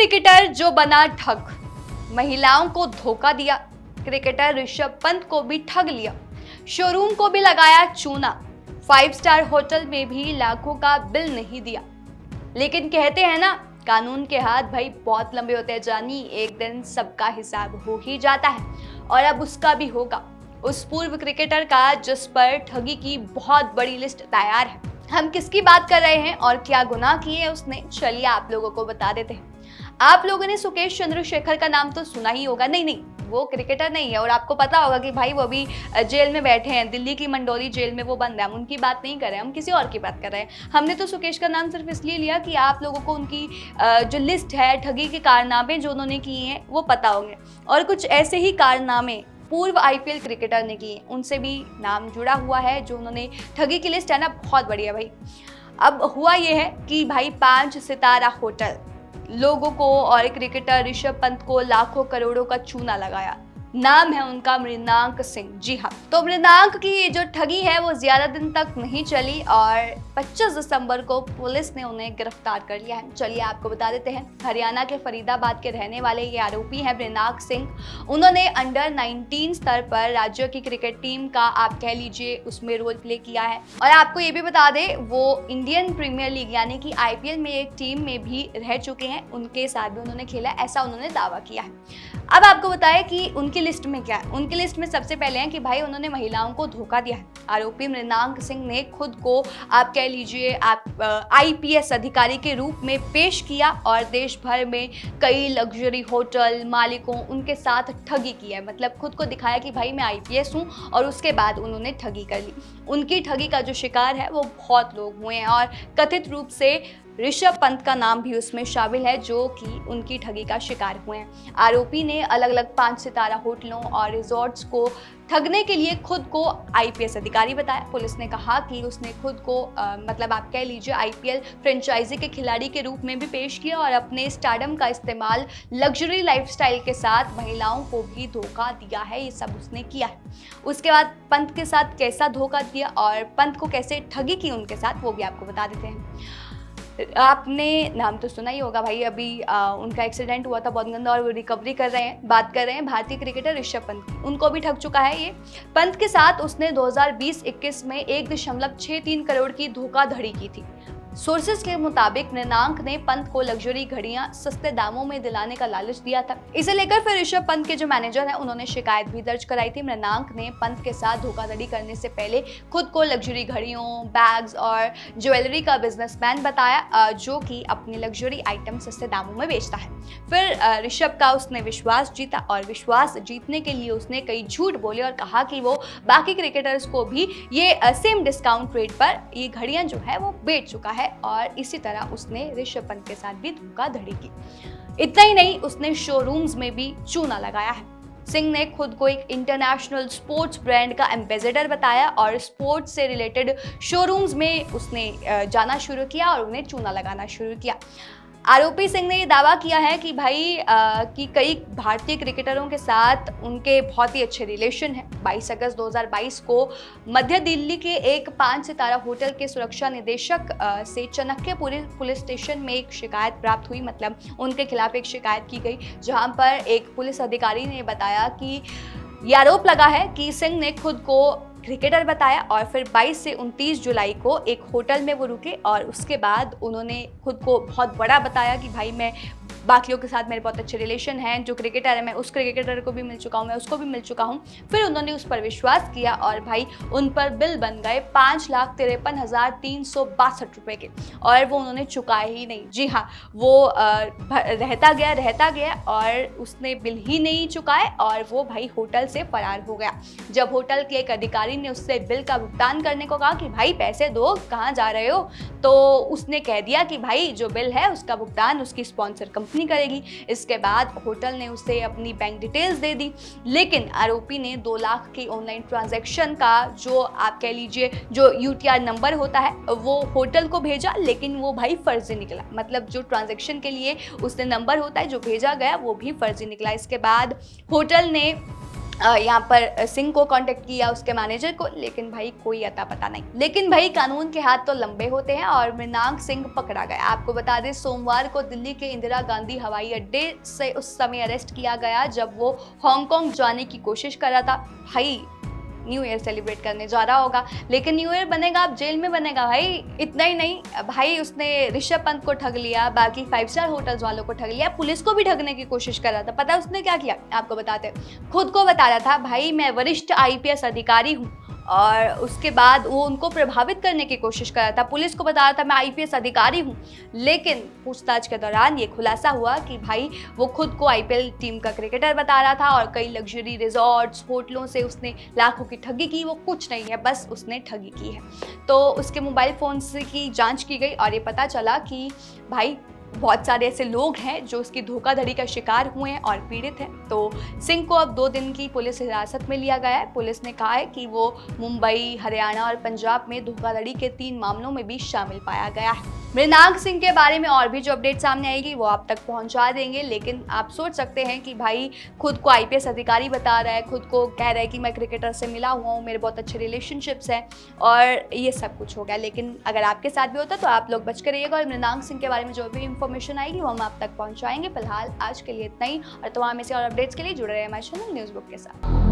Cricketer जो बना ठग, महिलाओं को धोखा दिया, क्रिकेटर ऋषभ पंत को भी ठग लिया, शोरूम को भी लगाया चूना, 5 स्टार होटल में भी लाखों का बिल नहीं दिया। लेकिन कहते हैं ना, कानून के हाथ भाई बहुत लंबे होते हैं जानी, एक दिन सबका हिसाब हो ही जाता है और अब उसका भी होगा। उस पूर्व क्रिकेटर का जिस पर ठगी की बहुत बड़ी लिस्ट तैयार है। हम किसकी बात कर रहे हैं और क्या गुनाह किए उसने, चलिए आप लोगों को बता देते हैं। आप लोगों ने सुकेश चंद्रशेखर का नाम तो सुना ही होगा। नहीं, वो क्रिकेटर नहीं है और आपको पता होगा कि भाई वो अभी जेल में बैठे हैं, दिल्ली की मंडोरी जेल में वो बंद है। हम उनकी बात नहीं कर रहे हैं, हम किसी और की बात कर रहे हैं। हमने तो सुकेश का नाम सिर्फ इसलिए लिया कि आप लोगों को उनकी जो लिस्ट है ठगी के कारनामे जो उन्होंने किए हैं वो पता होंगे, और कुछ ऐसे ही कारनामे पूर्व आईपीएल क्रिकेटर ने किए, उनसे भी नाम जुड़ा हुआ है। जो उन्होंने ठगी की लिस्ट है ना, बहुत बढ़िया भाई। अब हुआ ये है कि भाई 5 सितारा होटल लोगों को और क्रिकेटर ऋषभ पंत को लाखों करोड़ों का चूना लगाया। नाम है उनका मृणांक सिंह। जी हाँ, तो मृणांक की जो ठगी है वो ज्यादा दिन तक नहीं चली और 25 दिसंबर को पुलिस ने उन्हें गिरफ्तार कर लिया है। चलिए आपको बता देते हैं, हरियाणा के फरीदाबाद के रहने वाले ये आरोपी है मृणांक सिंह। उन्होंने अंडर 19 स्तर पर राज्य की क्रिकेट टीम का आप कह लीजिए उसमें रोल प्ले किया है। और आपको ये भी बता दें, वो इंडियन प्रीमियर लीग यानी कि आईपीएल में एक टीम में भी रह चुके हैं, उनके साथ भी उन्होंने खेला, ऐसा उन्होंने दावा किया है। अब आपको बताएं कि उनकी लिस्ट में क्या है। उनकी लिस्ट में सबसे पहले है कि भाई उन्होंने महिलाओं को धोखा दिया है। आरोपी मृणांक सिंह ने खुद को आप कह लीजिए आईपीएस अधिकारी के रूप में पेश किया और देश भर में कई लग्जरी होटल मालिकों उनके साथ ठगी की है। मतलब खुद को दिखाया कि भाई मैं आईपीएस हूँ और उसके बाद उन्होंने ठगी कर ली। उनकी ठगी का जो शिकार है वो बहुत लोग हुए हैं और कथित रूप से ऋषभ पंत का नाम भी उसमें शामिल है, जो कि उनकी ठगी का शिकार हुए हैं। आरोपी ने अलग अलग 5 सितारा होटलों और रिजॉर्ट्स को ठगने के लिए खुद को आईपीएस अधिकारी बताया। पुलिस ने कहा कि उसने खुद को मतलब आप कह लीजिए आईपीएल फ्रेंचाइजी के खिलाड़ी के रूप में भी पेश किया और अपने स्टारडम का इस्तेमाल लग्जरी लाइफस्टाइल के साथ महिलाओं को भी धोखा दिया है। ये सब उसने किया है। उसके बाद पंत के साथ कैसा धोखा दिया और पंत को कैसे ठगी की उनके साथ, वो भी आपको बता देते हैं। आपने नाम तो सुना ही होगा भाई, अभी उनका एक्सीडेंट हुआ था बहुत गंदा और वो रिकवरी कर रहे हैं। बात कर रहे हैं भारतीय क्रिकेटर ऋषभ पंत की। उनको भी ठग चुका है ये। पंत के साथ उसने 2020-21 में 1.63 करोड़ की धोखाधड़ी की थी। सोर्सेज के मुताबिक मृणांक ने पंत को लग्जरी घड़ियां सस्ते दामों में दिलाने का लालच दिया था। इसे लेकर फिर ऋषभ पंत के जो मैनेजर है उन्होंने शिकायत भी दर्ज कराई थी। मृणांक ने पंत के साथ धोखाधड़ी करने से पहले खुद को लग्जरी घड़ियों, बैग्स और ज्वेलरी का बिजनेसमैन बताया, जो कि अपनी लग्जरी आइटम सस्ते दामों में बेचता है। फिर ऋषभ का उसने विश्वास जीता और विश्वास जीतने के लिए उसने कई झूठ बोले और कहा कि वो बाकी क्रिकेटर्स को भी ये सेम डिस्काउंट रेट पर ये घड़ियां जो है वो बेच चुका है और इसी तरह उसने ऋषभ पंत के साथ भी धोखाधड़ी की। इतना ही नहीं, उसने शोरूम्स में भी चूना लगाया है। सिंह ने खुद को एक इंटरनेशनल स्पोर्ट्स ब्रांड का एम्बेसडर बताया और स्पोर्ट्स से रिलेटेड शोरूम्स में उसने जाना शुरू किया और उन्हें चूना लगाना शुरू किया। आरोपी सिंह ने ये दावा किया है कि भाई कि कई भारतीय क्रिकेटरों के साथ उनके बहुत ही अच्छे रिलेशन है। 22 अगस्त 2022 को मध्य दिल्ली के एक 5 सितारा होटल के सुरक्षा निदेशक से चाणक्यपुर पुलिस स्टेशन में एक शिकायत प्राप्त हुई। मतलब उनके खिलाफ एक शिकायत की गई, जहां पर एक पुलिस अधिकारी ने बताया कि ये आरोप लगा है कि सिंह ने खुद को क्रिकेटर बताया और फिर 22 से 29 जुलाई को एक होटल में वो रुके और उसके बाद उन्होंने खुद को बहुत बड़ा बताया कि भाई मैं बाकियों के साथ मेरे बहुत अच्छे रिलेशन हैं, जो क्रिकेटर है मैं उस क्रिकेटर को भी मिल चुका हूँ, मैं उसको भी मिल चुका हूँ। फिर उन्होंने उस पर विश्वास किया और भाई उन पर बिल बन गए 5,53,362 रुपए के और वो उन्होंने चुकाए ही नहीं। जी हाँ, वो रहता गया और उसने बिल ही नहीं चुकाए और वो भाई होटल से फरार हो गया। जब होटल के एक अधिकारी ने उससे बिल का भुगतान करने को कहा कि भाई पैसे दो, कहाँ जा रहे हो, तो उसने कह दिया कि भाई जो बिल है उसका भुगतान उसकी स्पॉन्सर कंपनी करेगी। इसके बाद होटल ने उसे अपनी बैंक डिटेल्स दे दी, लेकिन आरोपी ने 2 लाख की ऑनलाइन ट्रांजैक्शन का जो आप कह लीजिए जो यूटीआर नंबर होता है वो होटल को भेजा, लेकिन वो भाई फर्जी निकला। मतलब जो ट्रांजैक्शन के लिए उसने नंबर होता है जो भेजा गया वो भी फर्जी निकला। इसके बाद होटल ने यहाँ पर सिंह को कांटेक्ट किया, उसके मैनेजर को, लेकिन भाई कोई अता पता नहीं। लेकिन भाई कानून के हाथ तो लंबे होते हैं और मृणांक सिंह पकड़ा गया। आपको बता दें, सोमवार को दिल्ली के इंदिरा गांधी हवाई अड्डे से उस समय अरेस्ट किया गया जब वो हांगकांग जाने की कोशिश कर रहा था। भाई न्यू ईयर सेलिब्रेट करने जा रहा होगा, लेकिन न्यू ईयर बनेगा अब जेल में बनेगा भाई। इतना ही नहीं भाई, उसने ऋषभ पंत को ठग लिया, बाकी 5 स्टार होटल्स वालों को ठग लिया, पुलिस को भी ठगने की कोशिश कर रहा था। पता है उसने क्या किया? आपको बताते हैं। खुद को बता रहा था भाई मैं वरिष्ठ आईपीएस अधिकारी हूँ, और उसके बाद वो उनको प्रभावित करने की कोशिश कर रहा था। पुलिस को बता रहा था मैं आईपीएस अधिकारी हूँ, लेकिन पूछताछ के दौरान ये खुलासा हुआ कि भाई वो खुद को आईपीएल टीम का क्रिकेटर बता रहा था और कई लग्जरी रिजॉर्ट्स, होटलों से उसने लाखों की ठगी की। वो कुछ नहीं है, बस उसने ठगी की है। तो उसके मोबाइल फोन की जांच की गई और ये पता चला कि भाई बहुत सारे ऐसे लोग हैं जो उसकी धोखाधड़ी का शिकार हुए हैं और पीड़ित हैं। तो सिंह को अब 2 दिन की पुलिस हिरासत में लिया गया है। पुलिस ने कहा है कि वो मुंबई, हरियाणा और पंजाब में धोखाधड़ी के 3 मामलों में भी शामिल पाया गया है। मृणांक सिंह के बारे में और भी जो अपडेट सामने आएगी वो आप तक पहुंचा देंगे, लेकिन आप सोच सकते हैं कि भाई खुद को आईपीएस अधिकारी बता रहा है, खुद को कह रहा है कि मैं क्रिकेटर से मिला हुआ हूँ, मेरे बहुत अच्छे रिलेशनशिप्स हैं, और ये सब कुछ हो गया। लेकिन अगर आपके साथ भी होता तो आप लोग बच कर रहिएगा, और मृणांक सिंह के बारे में जो भी इंफॉर्मेशन आएगी वो हम आप तक पहुंचाएंगे। फिलहाल आज के लिए इतना ही, और तमाम ऐसे और अपडेट्स के लिए जुड़े रहे हमारे चैनल न्यूज़ बुक के साथ।